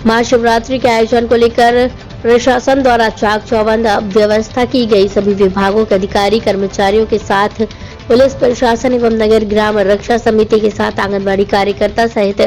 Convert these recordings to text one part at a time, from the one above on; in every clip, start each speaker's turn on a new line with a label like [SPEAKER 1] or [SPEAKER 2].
[SPEAKER 1] महाशिवरात्रि के आयोजन को लेकर प्रशासन द्वारा चाक चौबंद व्यवस्था की गई। सभी विभागों के अधिकारी कर्मचारियों के साथ पुलिस प्रशासन एवं नगर ग्राम रक्षा समिति के साथ आंगनबाड़ी कार्यकर्ता सहित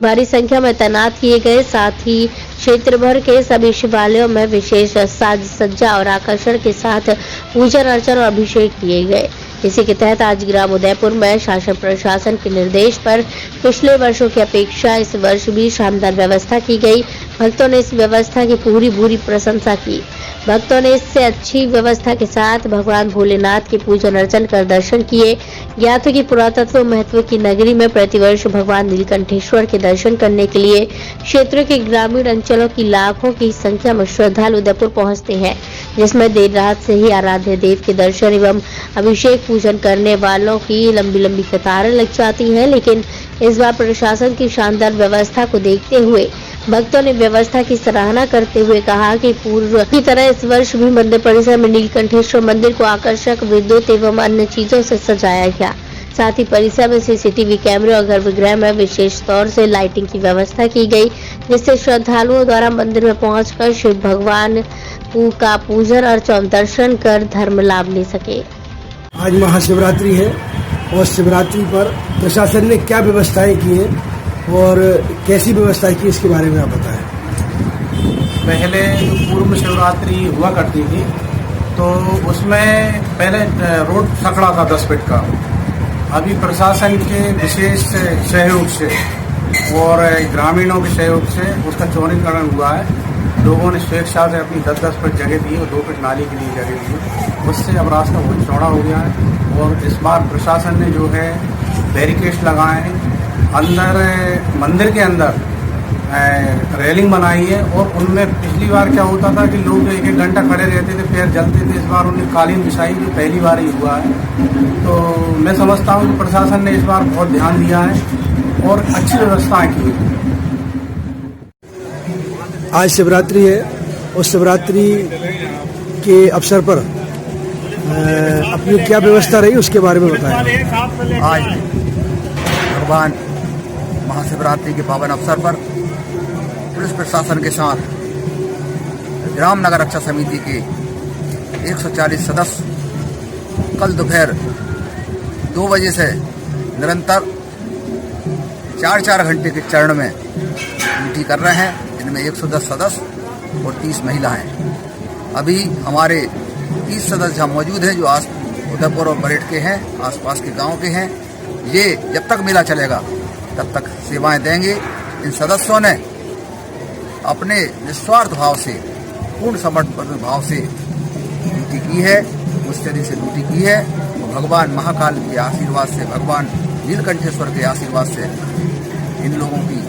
[SPEAKER 1] भारी संख्या में तैनात किए गए। साथ ही क्षेत्र भर के सभी शिवालयों में विशेष साज सज्जा और आकर्षण के साथ पूजन अर्चन और अभिषेक किए गए। इसी के तहत आज ग्राम उदयपुर में शासन प्रशासन के निर्देश पर पिछले वर्षों की अपेक्षा इस वर्ष भी शानदार व्यवस्था की गई। भक्तों ने इस व्यवस्था की पूरी प्रशंसा की। भक्तों ने इससे अच्छी व्यवस्था के साथ भगवान भोलेनाथ के पूजन अर्चन कर दर्शन किए। ज्ञात की पुरातत्व महत्व की नगरी में प्रतिवर्ष भगवान नीलकंठेश्वर के दर्शन करने के लिए क्षेत्र के ग्रामीण अंचलों की लाखों की संख्या में श्रद्धालु उदयपुर पहुंचते हैं, जिसमें देर रात से ही आराध्य देव के दर्शन एवं अभिषेक पूजन करने वालों की लंबी कतारें लग जाती हैं। लेकिन इस बार प्रशासन की शानदार व्यवस्था को देखते हुए भक्तों ने व्यवस्था की सराहना करते हुए कहा कि पूर्व की तरह इस वर्ष भी मंदिर परिसर में नीलकंठेश्वर मंदिर को आकर्षक विद्युत एवं अन्य चीजों से सजाया गया। साथ ही परिसर में सीसीटीवी कैमरे और गर्भगृह में विशेष तौर से लाइटिंग की व्यवस्था की गई, जिससे श्रद्धालुओं द्वारा मंदिर में पहुंचकर शिव भगवान का पूजन अर्चन दर्शन कर धर्म लाभ ले सके।
[SPEAKER 2] आज महाशिवरात्रि है और शिवरात्रि पर प्रशासन ने क्या व्यवस्थाएं की हैं और कैसी व्यवस्थाएं की, इसके बारे में आप बताएं।
[SPEAKER 3] पहले पूर्व शिवरात्रि हुआ करती थी तो उसमें पहले रोड सकड़ा था 10 फीट का। अभी प्रशासन के विशेष सहयोग से और ग्रामीणों के सहयोग से उसका चौड़ीकरण हुआ है। लोगों ने स्वेच्छा से अपनी 10-10 फीट जगह दी और 2 फीट नाली के लिए जगह दी। उससे अब रास्ता बहुत चौड़ा हो गया है और इस बार प्रशासन ने जो है बैरिकेड्स लगाए हैं। अंदर मंदिर के अंदर रेलिंग बनाई है और उनमें पिछली बार क्या होता था कि लोग 1-1 घंटा खड़े रहते थे, पैर जलते थे। इस बार उन्हें कालीन बिछाई, जो पहली बार ही हुआ है। तो मैं समझता हूँ कि प्रशासन ने इस बार बहुत ध्यान दिया है और अच्छी व्यवस्थाएं की है।
[SPEAKER 2] आज शिवरात्रि है और शिवरात्रि के अवसर पर अपनी क्या व्यवस्था रही उसके बारे में बताएं।
[SPEAKER 4] आज भगवान महाशिवरात्रि के पावन अवसर पर पुलिस प्रशासन के साथ ग्राम नगर रक्षा समिति के 140 सदस्य कल दोपहर 2 बजे से निरंतर 4-4 घंटे के चरण में ड्यूटी कर रहे हैं, जिनमें 110 सदस्य और 30 महिलाएं। अभी हमारे 30 सदस्य मौजूद हैं जो आज उदयपुर और परेड के हैं, आसपास के गांव के हैं। ये जब तक मेला चलेगा तब तक सेवाएं देंगे। इन सदस्यों ने अपने निस्वार्थ भाव से, पूर्ण समर्पण भाव से ड्यूटी की है, मुस्तैदी से ड्यूटी की है और भगवान महाकाल के आशीर्वाद से, भगवान नीलकंठेश्वर के आशीर्वाद से इन लोगों की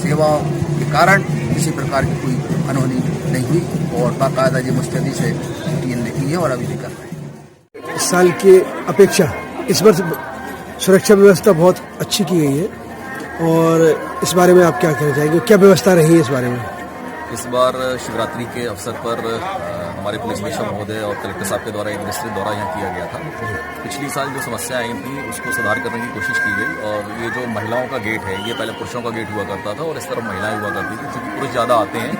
[SPEAKER 4] सेवाओं के कारण किसी प्रकार की कोई अनहोनी नहीं हुई और बाकायदा ये मुस्तैदी से ड्यूटी इनने की है और अभी भी कर रहे हैं।
[SPEAKER 2] इस साल की अपेक्षा इस वर्ष सुरक्षा व्यवस्था बहुत अच्छी की गई है और इस बारे में आप क्या कहना चाहेंगे, क्या व्यवस्था रही है इस बारे में?
[SPEAKER 5] इस बार शिवरात्रि के अवसर पर हमारे पुलिस अधीक्षक महोदय और कलेक्टर साहब के द्वारा एक विस्तृत दौरा यहाँ किया गया था। पिछली साल जो समस्याएं आई थी उसको सुधार करने की कोशिश की गई और ये जो महिलाओं का गेट है, ये पहले पुरुषों का गेट हुआ करता था और इस तरफ महिलाएं हुआ करती थी, क्योंकि पुरुष ज़्यादा आते हैं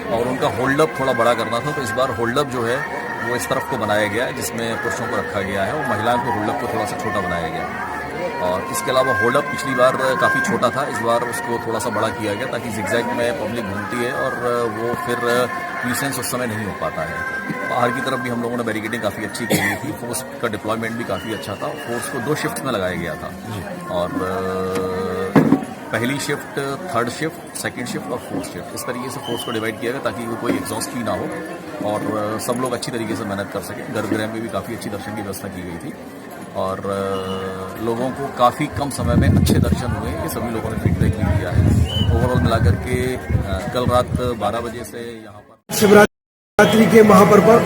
[SPEAKER 5] और उनका होल्ड अप थोड़ा बड़ा करना था। तो इस बार होल्ड अप जो है वो इस तरफ को बनाया गया है, जिसमें पुरुषों को रखा गया है और महिलाओं को होल्ड अप को थोड़ा सा छोटा बनाया गया। और इसके अलावा होल्ड अप पिछली बार काफ़ी छोटा था, इस बार उसको थोड़ा सा बड़ा किया गया ताकि जिगजैग में पब्लिक घूमती है और वो फिर न्यूसेंस उस समय नहीं हो पाता है। बाहर की तरफ भी हम लोगों ने बैरिकेडिंग काफ़ी अच्छी की गई थी, फोर्स का डिप्लॉयमेंट भी काफ़ी अच्छा था। फोर्स को 2 शिफ्ट में लगाया गया था और पहली shift, 3rd shift, 2nd shift और 4th शिफ्ट, इस तरीके से फोर्स को डिवाइड किया गया ताकि वो कोई एग्जॉस्ट भी ना हो और सब लोग अच्छी तरीके से मेहनत कर सकें। गर्भगृह में भी काफ़ी अच्छी दर्शन की व्यवस्था की गई थी और लोगों को काफ़ी कम समय में अच्छे दर्शन हुए, ये सभी लोगों ने फीडबैक भी दिया है। ओवरऑल मिलाकर के कल रात 12 बजे से यहाँ पर
[SPEAKER 2] शिवरात्रि के महापर्व पर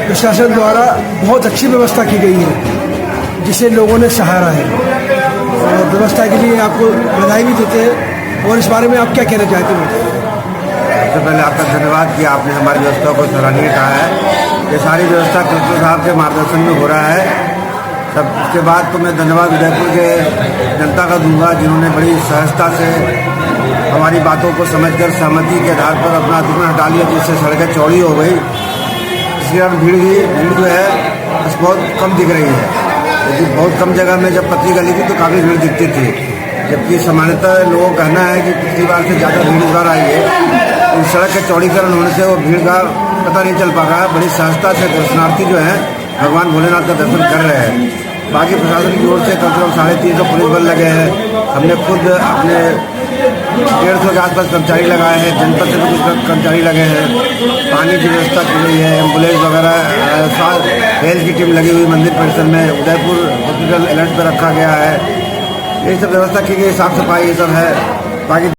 [SPEAKER 2] प्रशासन द्वारा बहुत अच्छी व्यवस्था की गई है, जिसे लोगों ने सराहा है और व्यवस्था के लिए आपको बधाई भी देते हैं। और इस बारे में आप क्या कहना चाहते हैं?
[SPEAKER 6] सबसे पहले आपका धन्यवाद कि आपने हमारी व्यवस्था को सराहनीय कहा है। ये सारी व्यवस्था कलेक्टर साहब के मार्गदर्शन में हो रहा है। तब उसके बाद तो मैं धन्यवाद उदयपुर के जनता का दूंगा, जिन्होंने बड़ी सहजता से हमारी बातों को समझकर सहमति के आधार पर अपना अतिक्रमण हटा लिया, जिससे सड़कें चौड़ी हो गई। इसके कारण भीड़ जो है बस बहुत कम दिख रही है, लेकिन बहुत कम जगह में जब पतली गली थी तो काफ़ी भीड़ दिखती थी, जबकि सामान्यतः लोगों का कहना है कि पिछली बार से ज़्यादा भीड़ इस बार आई है। इस सड़क के चौड़ीकरण होने से वो भीड़ का पता नहीं चल पा रहा है। बड़ी सहजता से दर्शनार्थी जो हैं भगवान भोलेनाथ का दर्शन कर रहे हैं। बाकी प्रशासन की ओर से कम से कम 350 पुलिस बल लगे हैं। हमने खुद अपने 150 के आसपास कर्मचारी लगाए हैं, जनपद से भी कुछ कर्मचारी लगे हैं। पानी की व्यवस्था की गई है, एम्बुलेंस वगैरह, हेल्थ की टीम लगी हुई मंदिर परिसर में। उदयपुर हॉस्पिटल अलर्ट पर रखा गया है। ये सब व्यवस्था की गई, साफ सफाई ये सब है। बाकी